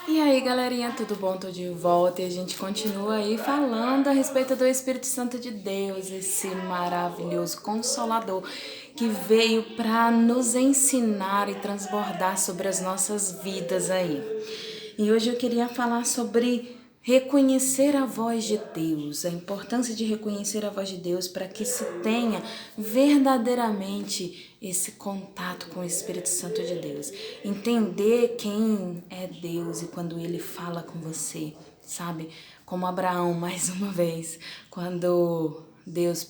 E aí, galerinha, tudo bom? Tô de volta e a gente continua aí falando a respeito do Espírito Santo de Deus, esse maravilhoso consolador que veio para nos ensinar e transbordar sobre as nossas vidas aí. E hoje eu queria falar sobre reconhecer a voz de Deus, a importância de reconhecer a voz de Deus para que se tenha verdadeiramente esse contato com o Espírito Santo de Deus. Entender quem é Deus e quando ele fala com você, sabe? Como Abraão, mais uma vez, quando Deus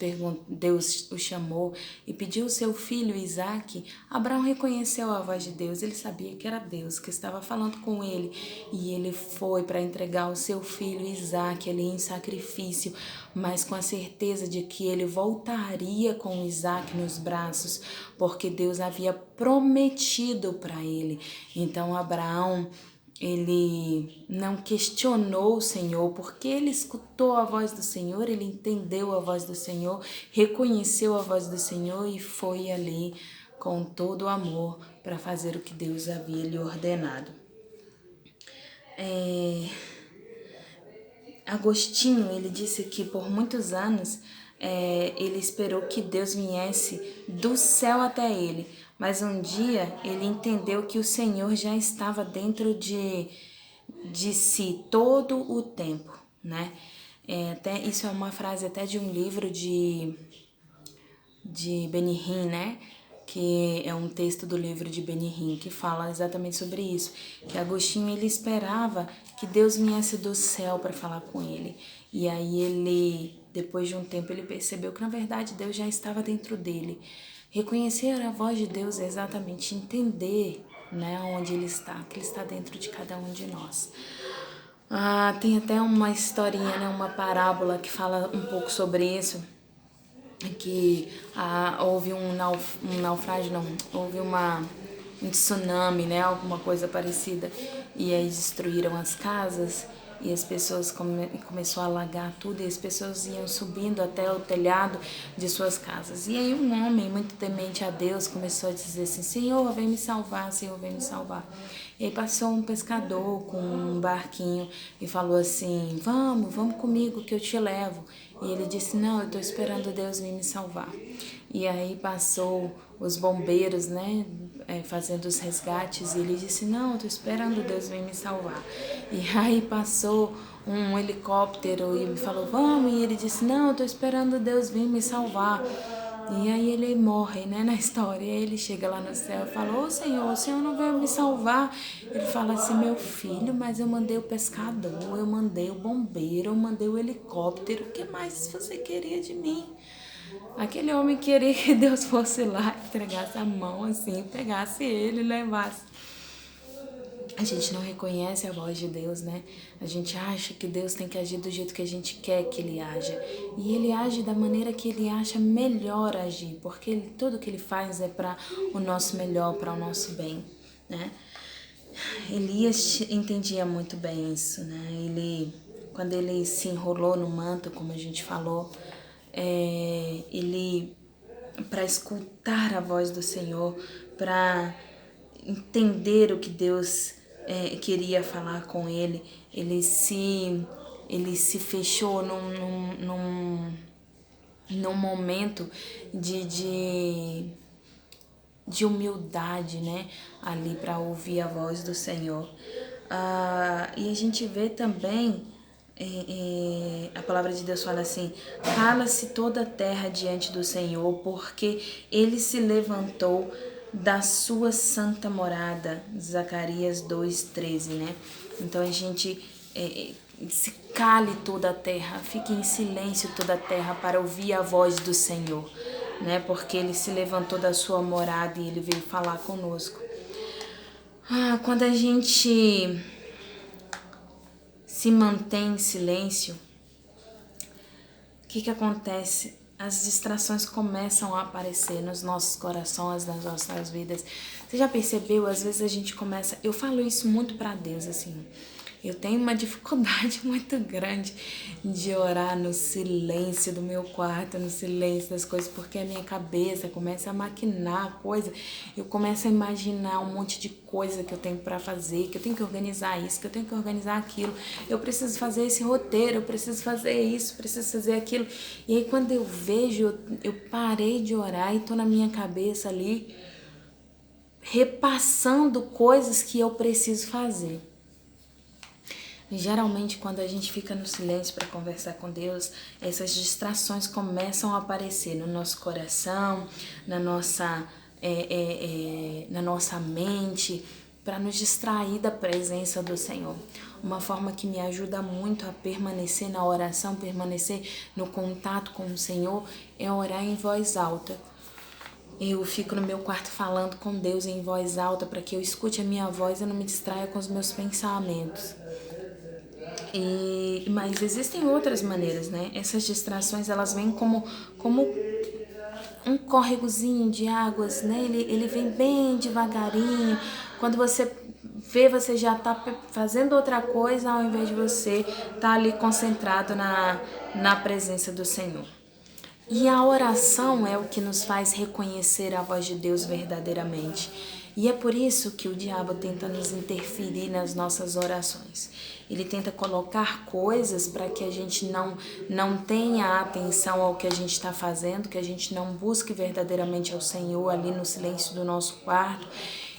o chamou e pediu o seu filho Isaque, Abraão reconheceu a voz de Deus, ele sabia que era Deus que estava falando com ele e ele foi para entregar o seu filho Isaque ali em sacrifício, mas com a certeza de que ele voltaria com Isaque nos braços, porque Deus havia prometido para ele. Então Abraão, ele não questionou o Senhor, porque ele escutou a voz do Senhor, ele entendeu a voz do Senhor, reconheceu a voz do Senhor e foi ali com todo o amor para fazer o que Deus havia lhe ordenado. Agostinho, ele disse que por muitos anos ele esperou que Deus viesse do céu até ele, mas um dia ele entendeu que o Senhor já estava dentro de si todo o tempo, né? Isso é uma frase até de um livro de Benihim, né? Que é um texto do livro de Benihim que fala exatamente sobre isso, que Agostinho ele esperava que Deus viesse do céu para falar com ele. E aí ele, depois de um tempo, ele percebeu que na verdade Deus já estava dentro dele. Reconhecer a voz de Deus é exatamente entender, né, onde ele está, que ele está dentro de cada um de nós. Tem até uma historinha, né, uma parábola que fala um pouco sobre isso, que houve um naufrágio, não, houve um tsunami, né, alguma coisa parecida, e aí destruíram as casas e as pessoas começou a alagar tudo e as pessoas iam subindo até o telhado de suas casas. E aí um homem muito temente a Deus começou a dizer assim: Senhor, vem me salvar, Senhor, vem me salvar. E aí passou um pescador com um barquinho e falou assim: vamos comigo que eu te levo. E ele disse: não, eu estou esperando Deus vir me salvar. E aí passou os bombeiros, né, fazendo os resgates, e ele disse: não, eu estou esperando Deus vir me salvar. E aí passou um helicóptero e falou: vamos, e ele disse: não, eu estou esperando Deus vir me salvar. E aí ele morre, né, na história. E aí ele chega lá no céu e fala: ô Senhor, o Senhor não veio me salvar. Ele fala assim: meu filho, mas eu mandei o pescador, eu mandei o bombeiro, eu mandei o helicóptero, o que mais você queria de mim? Aquele homem queria que Deus fosse lá, entregasse a mão assim, pegasse ele e levasse. A gente não reconhece a voz de Deus, né? A gente acha que Deus tem que agir do jeito que a gente quer que Ele haja. E Ele age da maneira que Ele acha melhor agir, porque tudo que Ele faz é para o nosso melhor, para o nosso bem, né? Elias entendia muito bem isso, né? Quando ele se enrolou no manto, como a gente falou, ele, para escutar a voz do Senhor, para entender o que Deus queria falar com ele, ele se fechou num momento de humildade, né, ali para ouvir a voz do Senhor. E a gente vê também a palavra de Deus fala assim: cala-se toda a terra diante do Senhor, porque ele se levantou da sua santa morada. Zacarias 2:13, né? Então a gente se cale toda a terra, fique em silêncio toda a terra para ouvir a voz do Senhor, né? Porque ele se levantou da sua morada e ele veio falar conosco. Quando a gente se mantém em silêncio, o que acontece? As distrações começam a aparecer nos nossos corações, nas nossas vidas. Você já percebeu? Às vezes a gente começa... Eu falo isso muito pra Deus, assim. Eu tenho uma dificuldade muito grande de orar no silêncio do meu quarto, no silêncio das coisas, porque a minha cabeça começa a maquinar coisa, eu começo a imaginar um monte de coisa que eu tenho para fazer, que eu tenho que organizar isso, que eu tenho que organizar aquilo, eu preciso fazer esse roteiro, eu preciso fazer isso, preciso fazer aquilo. E aí quando eu vejo, eu parei de orar e tô na minha cabeça ali repassando coisas que eu preciso fazer. Geralmente, quando a gente fica no silêncio para conversar com Deus, essas distrações começam a aparecer no nosso coração, na nossa mente, para nos distrair da presença do Senhor. Uma forma que me ajuda muito a permanecer na oração, permanecer no contato com o Senhor, é orar em voz alta. Eu fico no meu quarto falando com Deus em voz alta para que eu escute a minha voz e não me distraia com os meus pensamentos. Mas existem outras maneiras, né? Essas distrações, elas vêm como um córregozinho de águas, né? Ele vem bem devagarinho. Quando você vê, você já tá fazendo outra coisa ao invés de você tá ali concentrado na presença do Senhor. E a oração é o que nos faz reconhecer a voz de Deus verdadeiramente. E é por isso que o diabo tenta nos interferir nas nossas orações. Ele tenta colocar coisas para que a gente não tenha atenção ao que a gente está fazendo, que a gente não busque verdadeiramente ao Senhor ali no silêncio do nosso quarto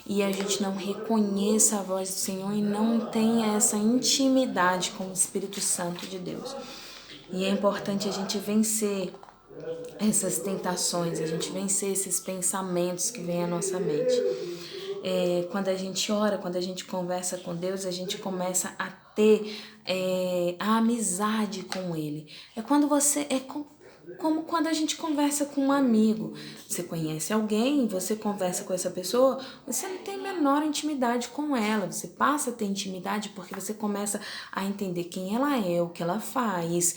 e a gente não reconheça a voz do Senhor e não tenha essa intimidade com o Espírito Santo de Deus. E é importante a gente vencer essas tentações, a gente vencer esses pensamentos que vêm à nossa mente. Quando a gente ora, quando a gente conversa com Deus, a gente começa a ter a amizade com Ele. Como quando a gente conversa com um amigo. Você conhece alguém, você conversa com essa pessoa, você não tem a menor intimidade com ela. Você passa a ter intimidade porque você começa a entender quem ela é, o que ela faz,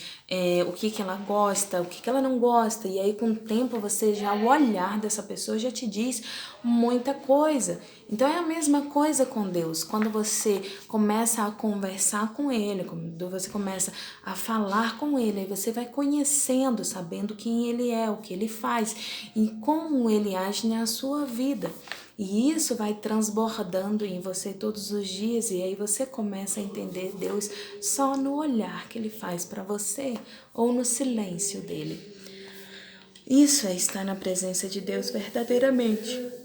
o que ela gosta, o que ela não gosta. E aí, com o tempo, o olhar dessa pessoa já te diz muita coisa. Então é a mesma coisa com Deus. Quando você começa a conversar com Ele, quando você começa a falar com Ele, aí você vai conhecendo, sabendo quem Ele é, o que Ele faz e como Ele age na sua vida. E isso vai transbordando em você todos os dias e aí você começa a entender Deus só no olhar que Ele faz para você ou no silêncio dele. Isso é estar na presença de Deus verdadeiramente.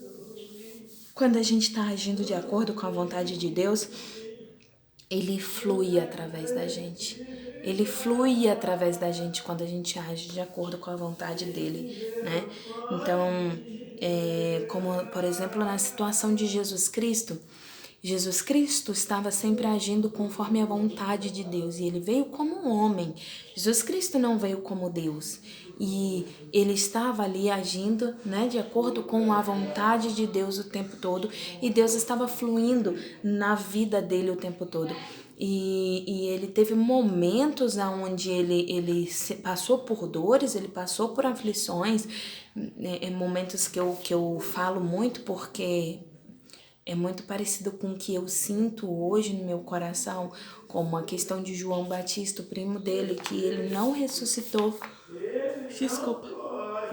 Quando a gente está agindo de acordo com a vontade de Deus, Ele flui através da gente. Ele flui através da gente quando a gente age de acordo com a vontade dele, né? Então, como, por exemplo, na situação de Jesus Cristo estava sempre agindo conforme a vontade de Deus e ele veio como um homem. Jesus Cristo não veio como Deus e ele estava ali agindo, né, de acordo com a vontade de Deus o tempo todo e Deus estava fluindo na vida dele o tempo todo. E ele teve momentos onde ele passou por dores, ele passou por aflições, momentos que eu falo muito porque é muito parecido com o que eu sinto hoje no meu coração, como a questão de João Batista, o primo dele, que ele não ressuscitou. Desculpa.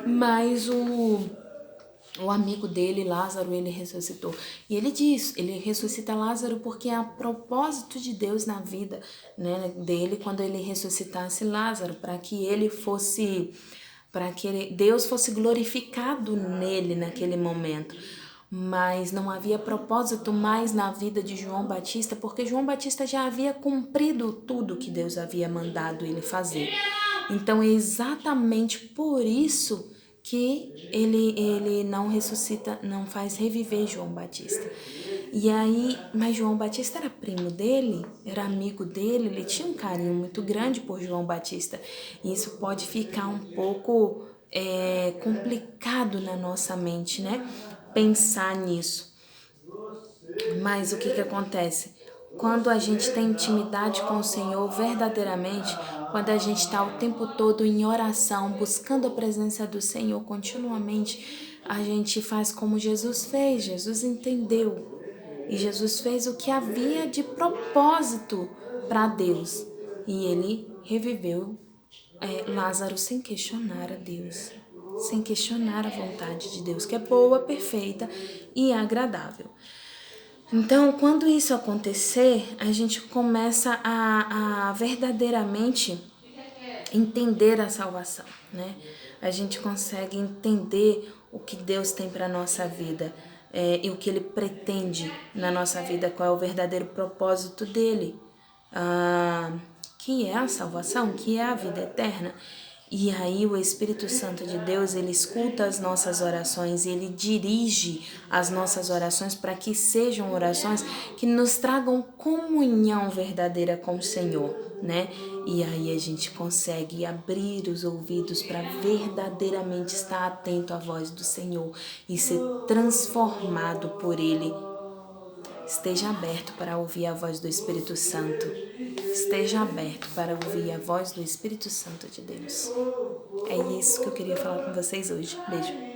Mas o amigo dele, Lázaro, ele ressuscitou. E ele diz, ele ressuscita Lázaro porque é a propósito de Deus na vida, né, dele quando ele ressuscitasse Lázaro, para que Deus fosse glorificado nele naquele momento. Mas não havia propósito mais na vida de João Batista, porque João Batista já havia cumprido tudo que Deus havia mandado ele fazer. Então é exatamente por isso que ele não ressuscita, não faz reviver João Batista. E aí, mas João Batista era primo dele, era amigo dele, ele tinha um carinho muito grande por João Batista. E isso pode ficar um pouco complicado na nossa mente, né? Pensar nisso. Mas o que acontece? Quando a gente tem intimidade com o Senhor verdadeiramente, quando a gente está o tempo todo em oração, buscando a presença do Senhor continuamente, a gente faz como Jesus fez. Jesus entendeu E Jesus fez o que havia de propósito para Deus. E ele reviveu Lázaro sem questionar a Deus, sem questionar a vontade de Deus, que é boa, perfeita e agradável. Então, quando isso acontecer, a gente começa a verdadeiramente entender a salvação, né? A gente consegue entender o que Deus tem para nossa vida e o que Ele pretende na nossa vida, qual é o verdadeiro propósito dele, que é a salvação, que é a vida eterna. E aí o Espírito Santo de Deus, ele escuta as nossas orações e ele dirige as nossas orações para que sejam orações que nos tragam comunhão verdadeira com o Senhor, né? E aí a gente consegue abrir os ouvidos para verdadeiramente estar atento à voz do Senhor e ser transformado por Ele. Esteja aberto para ouvir a voz do Espírito Santo. Esteja aberto para ouvir a voz do Espírito Santo de Deus. É isso que eu queria falar com vocês hoje. Beijo.